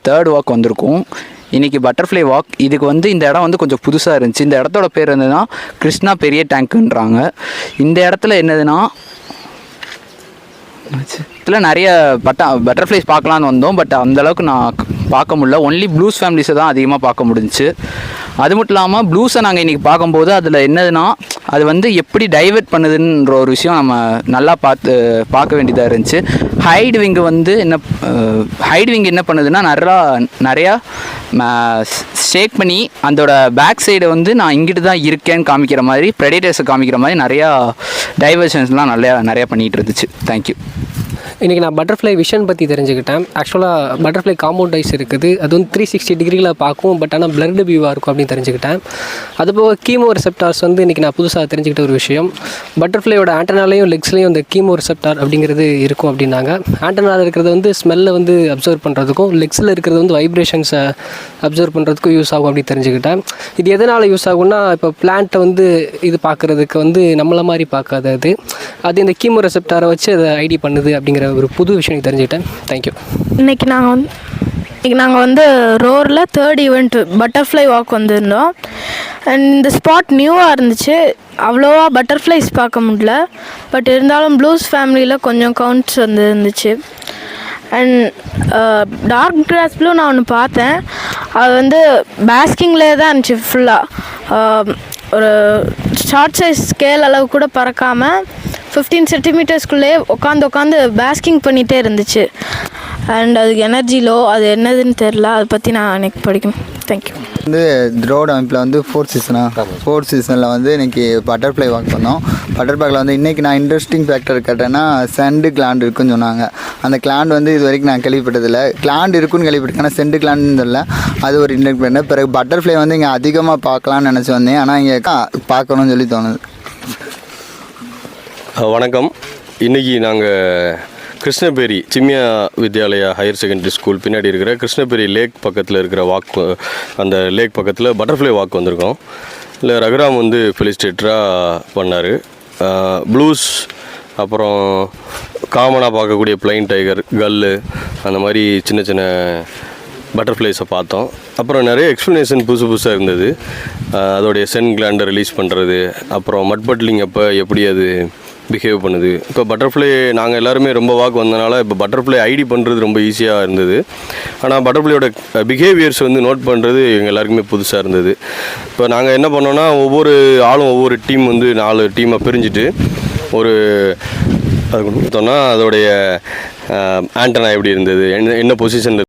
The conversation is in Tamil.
தேர்ட் வாக் வந்திருக்கோம். இன்றைக்கி பட்டர்ஃப்ளை வாக். இதுக்கு வந்து இந்த இடம் வந்து கொஞ்சம் புதுசாக இருந்துச்சு. இந்த இடத்தோட பேர் என்னதுன்னா கிருஷ்ணா பெரிய டேங்க்குன்றாங்க. இந்த இடத்துல என்னதுன்னா இதில் நிறைய பட்டர்ஃப்ளைஸ் பார்க்கலான்னு வந்தோம். பட் அந்தளவுக்கு நான் பார்க்க முடியல. ஒன்லி ப்ளூஸ் ஃபேமிலிஸை தான் அதிகமாக பார்க்க முடிஞ்சிச்சு. அது மட்டும் இல்லாமல் ப்ளூஸை நாங்கள் இன்றைக்கி பார்க்கும்போது அதில் என்னதுன்னா அது வந்து எப்படி டைவெர்ட் பண்ணுதுன்ற ஒரு விஷயம் நம்ம நல்லா பார்க்க வேண்டியதாக இருந்துச்சு. ஹைட் விங் என்ன பண்ணுதுன்னா நிறையா ஷேக் பண்ணி அதோட பேக் சைடை வந்து நான் இங்கிட்டு தான் இருக்கேன்னு காமிக்கிற மாதிரி, ப்ரெடேட்டர்ஸை காமிக்கிற மாதிரி நிறையா டைவர்ஷன்ஸ்லாம் நிறையா பண்ணிகிட்டு இருந்துச்சு. தேங்க்யூ. இன்றைக்கி நான் பட்டர்ஃப்ளை விஷன் பற்றி தெரிஞ்சுக்கிட்டேன். ஆக்சுவலாக பட்டர்ஃப்ளை காம்பவுண்ட் ஐஸ் இருக்குது. அது வந்து 360 டிகிரியில் பார்க்கும். பட் ஆனால் பிளர்டு வியூவாக இருக்கும் அப்படின்னு தெரிஞ்சுக்கிட்டேன். அதுபோக கீமோ ரிசெப்டார்ஸ் வந்து இன்றைக்கி நான் புதுசாக தெரிஞ்சுக்கிட்ட ஒரு விஷயம். பட்டர்ஃப்ளையோட ஆண்டனாலையும் லெக்ஸ்லையும் இந்த கீமோ ரிசெப்டார் அப்படிங்கிறது இருக்கும் அப்படின்னாங்க. ஆண்டனாவில் இருக்கிறது வந்து ஸ்மெல்லை வந்து அப்சர்வ் பண்ணுறதுக்கும், லெக்ஸில் இருக்கிறது வந்து வைப்ரேஷன்ஸை அப்சர்வ் பண்ணுறதுக்கும் யூஸ் ஆகும் அப்படின்னு தெரிஞ்சுக்கிட்டேன். இது எதனால் யூஸ் ஆகும்னா, இப்போ பிளான்ட்டை வந்து இது பார்க்குறதுக்கு வந்து நம்மளை மாதிரி பார்க்காதது, அது இந்த கீமோ ரிசெப்டாரை வச்சு அதை ஐடி பண்ணுது அப்படிங்கிற ஒரு புது விஷயம் தெரிஞ்சுக்கிட்டேன். தேங்க்யூ. இன்றைக்கி நாங்கள் வந்து ரோரில் தேர்ட் ஈவெண்ட் பட்டர்ஃப்ளை வாக் வந்திருந்தோம். அண்ட் இந்த ஸ்பாட் நியூவாக இருந்துச்சு. அவ்வளோவா பட்டர்ஃப்ளைஸ் பார்க்க முடியல. பட் இருந்தாலும் ப்ளூஸ் ஃபேமிலியில் கொஞ்சம் கவுண்ட்ஸ் வந்து இருந்துச்சு. அண்ட் டார்க் கிராஸ் ப்ளூ நான் ஒன்று பார்த்தேன். அது வந்து பேஸ்கிங்லேயே தான் இருந்துச்சு ஃபுல்லாக. ஒரு ஷார்ட் சைஸ் ஸ்கேல் அளவு கூட பறக்காமல் 15 சென்டிமீட்டர்ஸ்குள்ளே உட்காந்து பேஸ்கிங் பண்ணிகிட்டே இருந்துச்சு. அண்ட் அதுக்கு எனர்ஜி லோ, அது என்னதுன்னு தெரில. அதை பற்றி நான் எனக்கு படிக்கணும். தேங்க்யூ. வந்து ரோடு அமைப்பில் வந்து ஃபோர்த் சீசனில் வந்து இன்றைக்கி பட்டர்ஃப்ளை வாக் பண்ணோம். பட்டர்ஃப்ளைல வந்து இன்றைக்கி நான் இன்ட்ரெஸ்டிங் ஃபேக்டர் கேட்டேன்னா சென்டு கிளாண்ட் இருக்குன்னு சொன்னாங்க. அந்த கிளாண்ட் வந்து இது வரைக்கும் நான் கேள்விப்பட்டதில்லை. கிளாண்ட் இருக்குன்னு கேள்விப்பட்டிருக்கேன், ஆனால் சென்டு கிளாண்டுன்னு தெரியல. அது ஒரு இன்ட்ரெஸ்ட் பண்ணேன். பிறகு பட்டர்ஃப்ளை வந்து இங்கே அதிகமாக பார்க்கலான்னு நினச்சி வந்தேன். ஆனால் இங்கே பார்க்கணும்னு சொல்லி தோணுது. வணக்கம். இன்றைக்கி நாங்கள் கிருஷ்ணபேரி சிம்யா வித்யாலயா ஹையர் செகண்டரி ஸ்கூல் பின்னாடி இருக்கிற கிருஷ்ணபேரி லேக் பக்கத்தில் இருக்கிற அந்த லேக் பக்கத்தில் பட்டர்ஃப்ளை வாக் வந்திருக்கோம். இல்லை ரகுராம் வந்து ஃபெலிசிட்டேட்டராக பண்ணார். ப்ளூஸ், அப்புறம் காமனாக பார்க்கக்கூடிய பிளைன் டைகர், கல்லு, அந்த மாதிரி சின்ன சின்ன பட்டர்ஃப்ளைஸை பார்த்தோம். அப்புறம் நிறைய எக்ஸ்ப்ளனேஷன் புதுசாக இருந்தது. அதோடைய சென் கிளாண்டை ரிலீஸ் பண்ணுறது, அப்புறம் மட்பட்லிங் அப்போ எப்படி அது பிஹேவ் பண்ணுது. இப்போ பட்டர்ஃப்ளை நாங்கள் எல்லாருமே ரொம்ப வாக் வந்தனால இப்போ பட்டர்ஃப்ளை ஐடி பண்ணுறது ரொம்ப ஈஸியாக இருந்தது. ஆனால் பட்டர்ஃப்ளையோட பிஹேவியர்ஸ் வந்து நோட் பண்ணுறது எங்கள் எல்லாருக்குமே புதுசாக இருந்தது. இப்போ நாங்கள் என்ன பண்ணோன்னா, ஒவ்வொரு ஆளும் ஒவ்வொரு டீம் வந்து 4 டீமாக பிரிஞ்சுட்டு ஒரு அது கொடுத்தோன்னா அதோடைய ஆண்டனா எப்படி இருந்தது, என்ன பொசிஷனில்